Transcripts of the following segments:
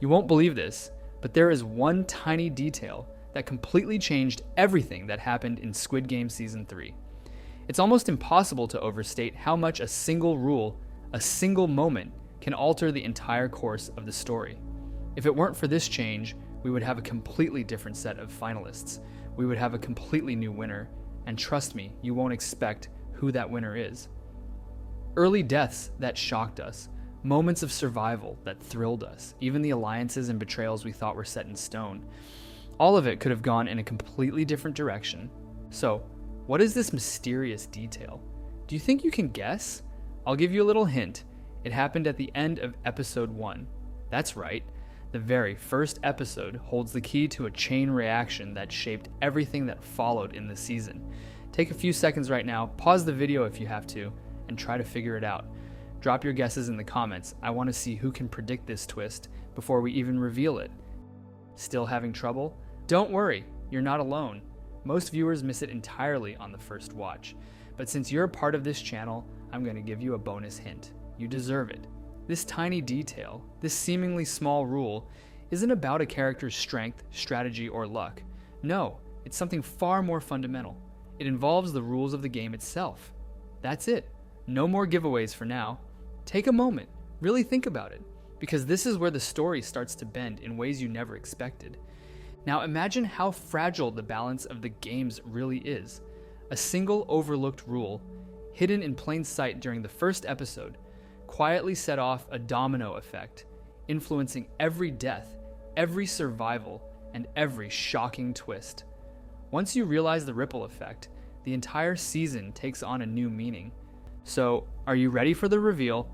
You won't believe this, but there is one tiny detail that completely changed everything that happened in Squid Game Season 3. It's almost impossible to overstate how much a single rule, a single moment, can alter the entire course of the story. If it weren't for this change, we would have a completely different set of finalists. We would have a completely new winner, and trust me, you won't expect who that winner is. Early deaths that shocked us, moments of survival that thrilled us, even the alliances and betrayals we thought were set in stone. All of it could have gone in a completely different direction. So, what is this mysterious detail? Do you think you can guess? I'll give you a little hint. It happened at the end of episode 1. That's right. The very first episode holds the key to a chain reaction that shaped everything that followed in the season. Take a few seconds right now, pause the video if you have to, and try to figure it out. Drop your guesses in the comments. I want to see who can predict this twist before we even reveal it. Still having trouble? Don't worry, you're not alone. Most viewers miss it entirely on the first watch. But since you're a part of this channel, I'm going to give you a bonus hint. You deserve it. This tiny detail, this seemingly small rule, isn't about a character's strength, strategy, or luck. No, it's something far more fundamental. It involves the rules of the game itself. That's it. No more giveaways for now. Take a moment, really think about it, because this is where the story starts to bend in ways you never expected. Now imagine how fragile the balance of the games really is. A single overlooked rule, hidden in plain sight during the first episode, quietly set off a domino effect, influencing every death, every survival, and every shocking twist. Once you realize the ripple effect, the entire season takes on a new meaning. So, are you ready for the reveal?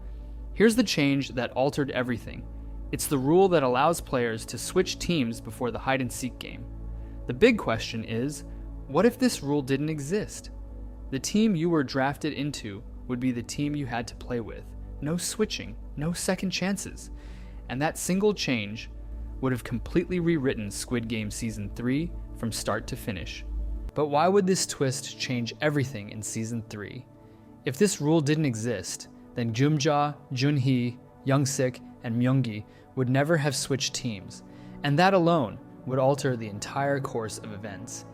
Here's the change that altered everything. It's the rule that allows players to switch teams before the hide-and-seek game. The big question is, what if this rule didn't exist? The team you were drafted into would be the team you had to play with. No switching, no second chances. And that single change would have completely rewritten Squid Game Season 3 from start to finish. But why would this twist change everything in Season 3? If this rule didn't exist, then Jumja, Junhee, Youngsik, and Myunggi would never have switched teams, and that alone would alter the entire course of events.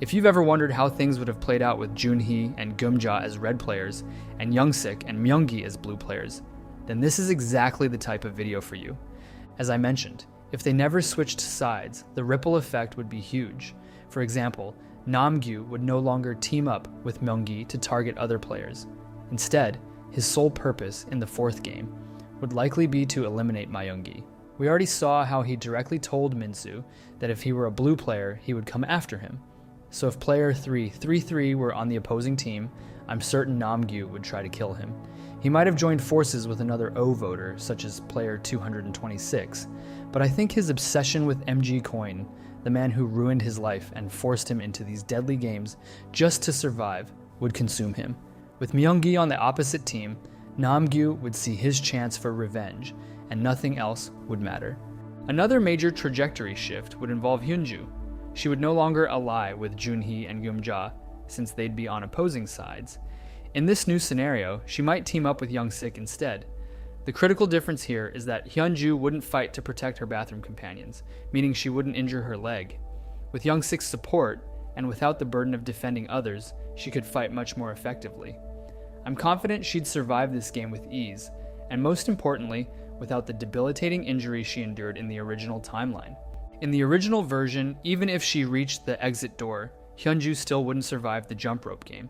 If you've ever wondered how things would have played out with Junhee and Geumja as red players, and Youngsik and Myunggi as blue players, then this is exactly the type of video for you. As I mentioned, if they never switched sides, the ripple effect would be huge. For example, Namgyu would no longer team up with Myunggi to target other players. Instead, his sole purpose in the fourth game would likely be to eliminate Myunggi. We already saw how he directly told Minsu that if he were a blue player, he would come after him. So if player 333 were on the opposing team, I'm certain Namgyu would try to kill him. He might have joined forces with another O voter, such as player 226, but I think his obsession with MG Coin, the man who ruined his life and forced him into these deadly games just to survive, would consume him. With Myunggi on the opposite team, Namgyu would see his chance for revenge, and nothing else would matter. Another major trajectory shift would involve Hyunju. She would no longer ally with Junhee and Geumja, since they'd be on opposing sides. In this new scenario, she might team up with Youngsik instead. The critical difference here is that Hyunju wouldn't fight to protect her bathroom companions, meaning she wouldn't injure her leg. With Youngsik's support, and without the burden of defending others, she could fight much more effectively. I'm confident she'd survive this game with ease, and most importantly, without the debilitating injury she endured in the original timeline. In the original version, even if she reached the exit door, Hyunju still wouldn't survive the jump rope game.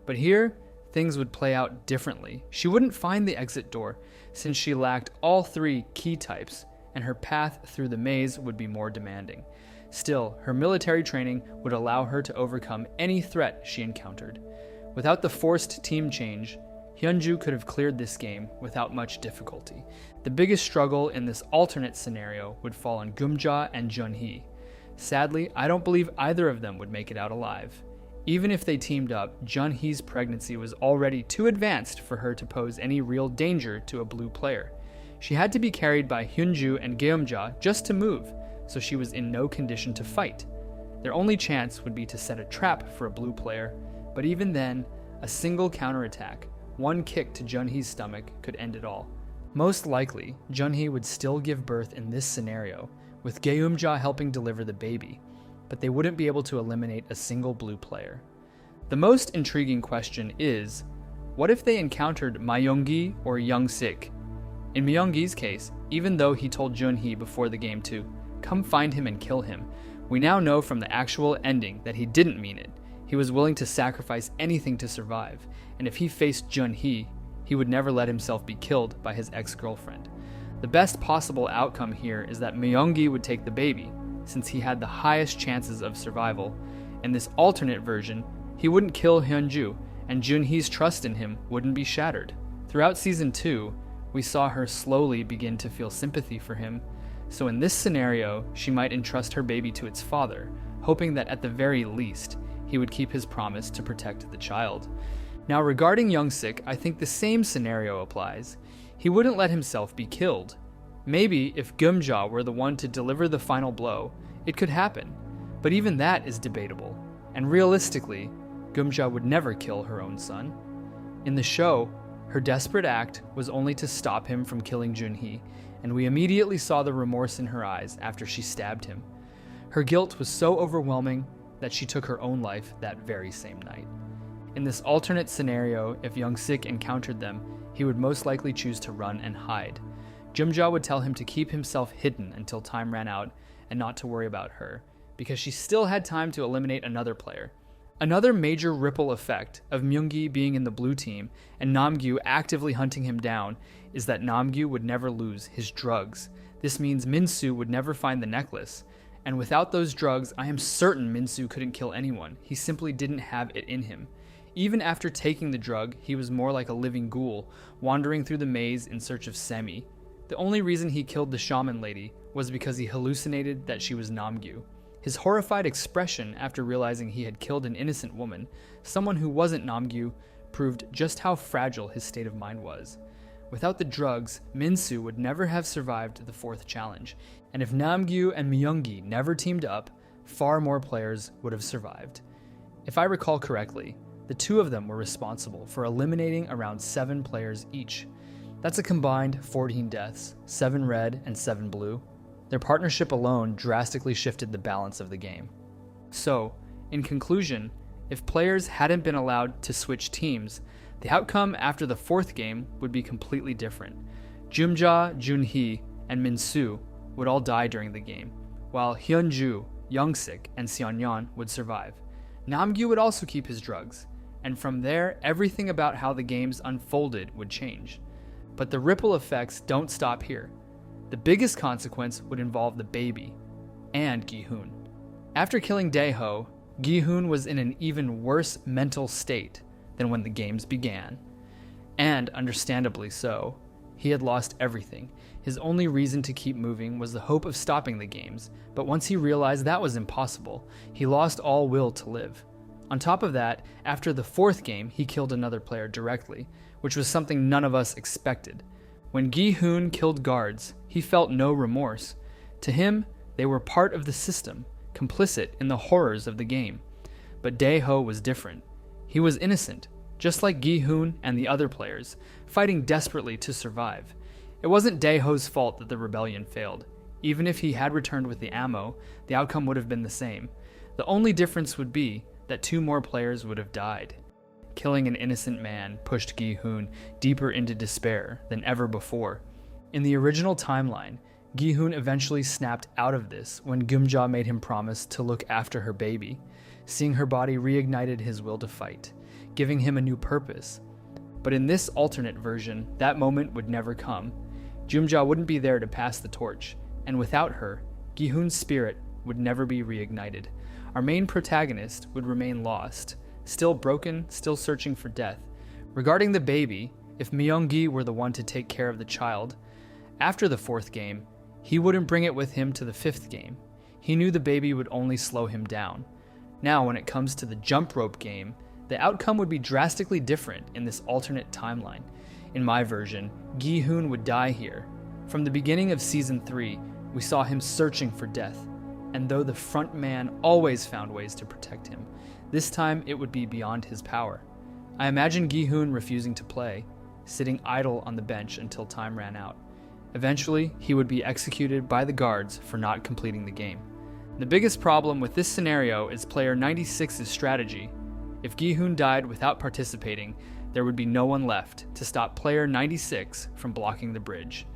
But here, things would play out differently. She wouldn't find the exit door, since she lacked all three key types, and her path through the maze would be more demanding. Still, her military training would allow her to overcome any threat she encountered. Without the forced team change, Hyunju could have cleared this game without much difficulty. The biggest struggle in this alternate scenario would fall on Geumja and Junhee. Sadly, I don't believe either of them would make it out alive. Even if they teamed up, Junhee's pregnancy was already too advanced for her to pose any real danger to a blue player. She had to be carried by Hyunju and Geumja just to move, so she was in no condition to fight. Their only chance would be to set a trap for a blue player, but even then, a single counterattack, one kick to Junhee's stomach, could end it all. Most likely, Junhee would still give birth in this scenario, with Geumja helping deliver the baby, but they wouldn't be able to eliminate a single blue player. The most intriguing question is, what if they encountered Myunggi or Young-sik? In Myunggi's case, even though he told Junhee before the game to come find him and kill him, we now know from the actual ending that he didn't mean it. He was willing to sacrifice anything to survive, and if he faced Junhee, he would never let himself be killed by his ex-girlfriend. The best possible outcome here is that Myunggi would take the baby, since he had the highest chances of survival. In this alternate version, he wouldn't kill Hyunju, and Junhee's trust in him wouldn't be shattered. Throughout Season 2, we saw her slowly begin to feel sympathy for him, so in this scenario, she might entrust her baby to its father, hoping that at the very least, he would keep his promise to protect the child. Now regarding Young-sik, I think the same scenario applies. He wouldn't let himself be killed. Maybe if Geumja were the one to deliver the final blow, it could happen, but even that is debatable, and realistically, Geumja would never kill her own son. In the show, her desperate act was only to stop him from killing Junhee, and we immediately saw the remorse in her eyes after she stabbed him. Her guilt was so overwhelming that she took her own life that very same night. In this alternate scenario, if Young-sik encountered them, he would most likely choose to run and hide. Geumja would tell him to keep himself hidden until time ran out and not to worry about her, because she still had time to eliminate another player. Another major ripple effect of Myunggi being in the blue team and Namgyu actively hunting him down is that Namgyu would never lose his drugs. This means Minsu would never find the necklace, and without those drugs, I am certain Minsu couldn't kill anyone. He simply didn't have it in him. Even after taking the drug, he was more like a living ghoul, wandering through the maze in search of Semi. The only reason he killed the shaman lady was because he hallucinated that she was Namgyu. His horrified expression after realizing he had killed an innocent woman, someone who wasn't Namgyu, proved just how fragile his state of mind was. Without the drugs, Minsu would never have survived the fourth challenge, and if Namgyu and Myunggi never teamed up, far more players would have survived. If I recall correctly, the two of them were responsible for eliminating around 7 players each. That's a combined 14 deaths, 7 red and 7 blue. Their partnership alone drastically shifted the balance of the game. So, in conclusion, if players hadn't been allowed to switch teams, the outcome after the fourth game would be completely different. Geumja, Junhee, and Minsu would all die during the game, while Hyunju, Young-sik, and Seonyeon would survive. Namgyu would also keep his drugs, and from there, everything about how the games unfolded would change. But the ripple effects don't stop here. The biggest consequence would involve the baby, and Gi-hoon. After killing Daeho, Gi-hoon was in an even worse mental state than when the games began. And understandably so. He had lost everything. His only reason to keep moving was the hope of stopping the games, but once he realized that was impossible, he lost all will to live. On top of that, after the fourth game, he killed another player directly, which was something none of us expected. When Gi-hoon killed guards, he felt no remorse. To him, they were part of the system, complicit in the horrors of the game. But Daeho was different. He was innocent, just like Gi-hoon and the other players, fighting desperately to survive. It wasn't Daeho's fault that the rebellion failed. Even if he had returned with the ammo, the outcome would have been the same. The only difference would be that 2 more players would have died. Killing an innocent man pushed Gi-hoon deeper into despair than ever before. In the original timeline, Gi-hoon eventually snapped out of this when Geumja made him promise to look after her baby. Seeing her body reignited his will to fight, giving him a new purpose. But in this alternate version, that moment would never come. Geumja wouldn't be there to pass the torch, and without her, Gi-hoon's spirit would never be reignited. Our main protagonist would remain lost, still broken, still searching for death. Regarding the baby, if Myunggi were the one to take care of the child, after the fourth game, he wouldn't bring it with him to the fifth game. He knew the baby would only slow him down. Now, when it comes to the jump rope game, the outcome would be drastically different in this alternate timeline. In my version, Gi-hoon would die here. From the beginning of Season 3, we saw him searching for death, and though the front man always found ways to protect him, this time it would be beyond his power. I imagine Gi-hoon refusing to play. sitting idle on the bench until time ran out. Eventually, he would be executed by the guards for not completing the game. The biggest problem with this scenario is player 96's strategy. If Gi-hoon died without participating, there would be no one left to stop player 96 from blocking the bridge.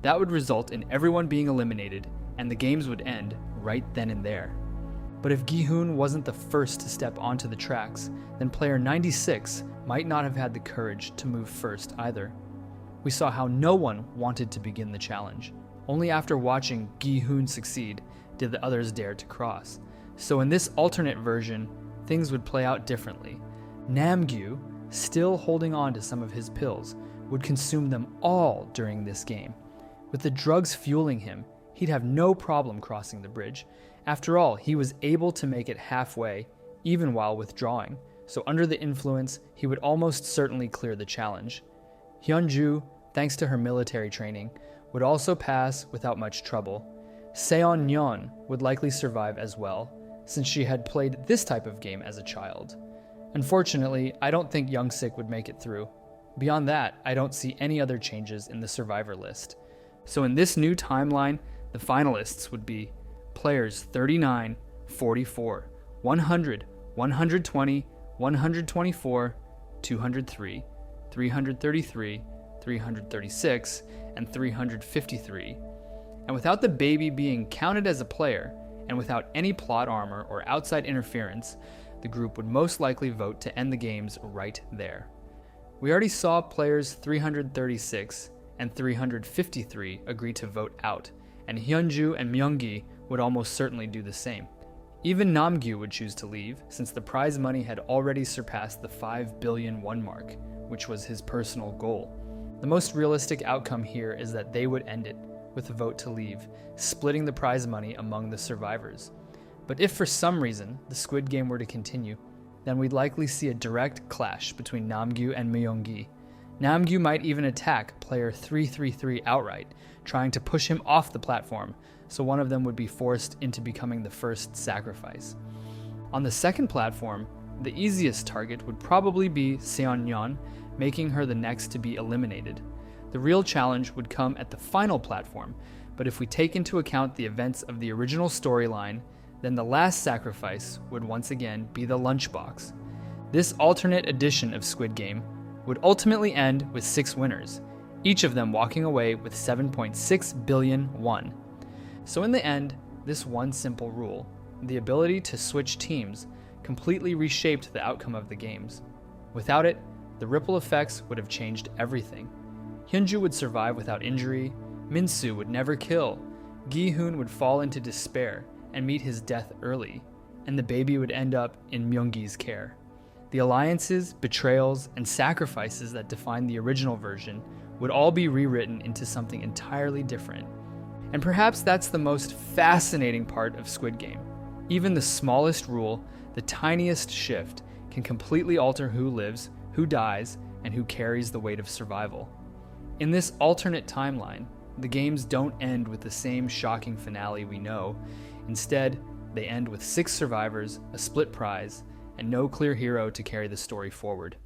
That would result in everyone being eliminated, and the games would end right then and there. But if Gi-hoon wasn't the first to step onto the tracks, then player 96 might not have had the courage to move first either. We saw how no one wanted to begin the challenge. Only after watching Gi-hoon succeed did the others dare to cross. So in this alternate version, things would play out differently. Namgyu, still holding on to some of his pills, would consume them all during this game. With the drugs fueling him, he'd have no problem crossing the bridge. After all, he was able to make it halfway, even while withdrawing, so under the influence, he would almost certainly clear the challenge. Hyunju, thanks to her military training, would also pass without much trouble. Seon-yeon would likely survive as well, since she had played this type of game as a child. Unfortunately, I don't think Young-sik would make it through. Beyond that, I don't see any other changes in the survivor list. So in this new timeline, the finalists would be players 39, 44, 100, 120, 124, 203, 333, 336, and 353. And without the baby being counted as a player, and without any plot armor or outside interference, the group would most likely vote to end the games right there. We already saw players 336 and 353 agree to vote out, and Hyunju and Myunggi would almost certainly do the same. Even Namgyu would choose to leave, since the prize money had already surpassed the 5 billion won mark, which was his personal goal. The most realistic outcome here is that they would end it, with a vote to leave, splitting the prize money among the survivors. But if for some reason the Squid Game were to continue, then we'd likely see a direct clash between Namgyu and Myunggi. Namgyu might even attack player 333 outright, trying to push him off the platform, so one of them would be forced into becoming the first sacrifice. On the second platform, the easiest target would probably be Seon-yeon, making her the next to be eliminated. The real challenge would come at the final platform, but if we take into account the events of the original storyline, then the last sacrifice would once again be the lunchbox. This alternate edition of Squid Game would ultimately end with 6 winners, each of them walking away with 7.6 billion won. So in the end, this one simple rule, the ability to switch teams, completely reshaped the outcome of the games. Without it, the ripple effects would have changed everything. Hyunju would survive without injury, Min-soo would never kill, Gi-hoon would fall into despair and meet his death early, and the baby would end up in Myunggi's care. The alliances, betrayals, and sacrifices that define the original version would all be rewritten into something entirely different. And perhaps that's the most fascinating part of Squid Game. Even the smallest rule, the tiniest shift, can completely alter who lives, who dies, and who carries the weight of survival. In this alternate timeline, the games don't end with the same shocking finale we know. Instead, they end with 6 survivors, a split prize, and no clear hero to carry the story forward.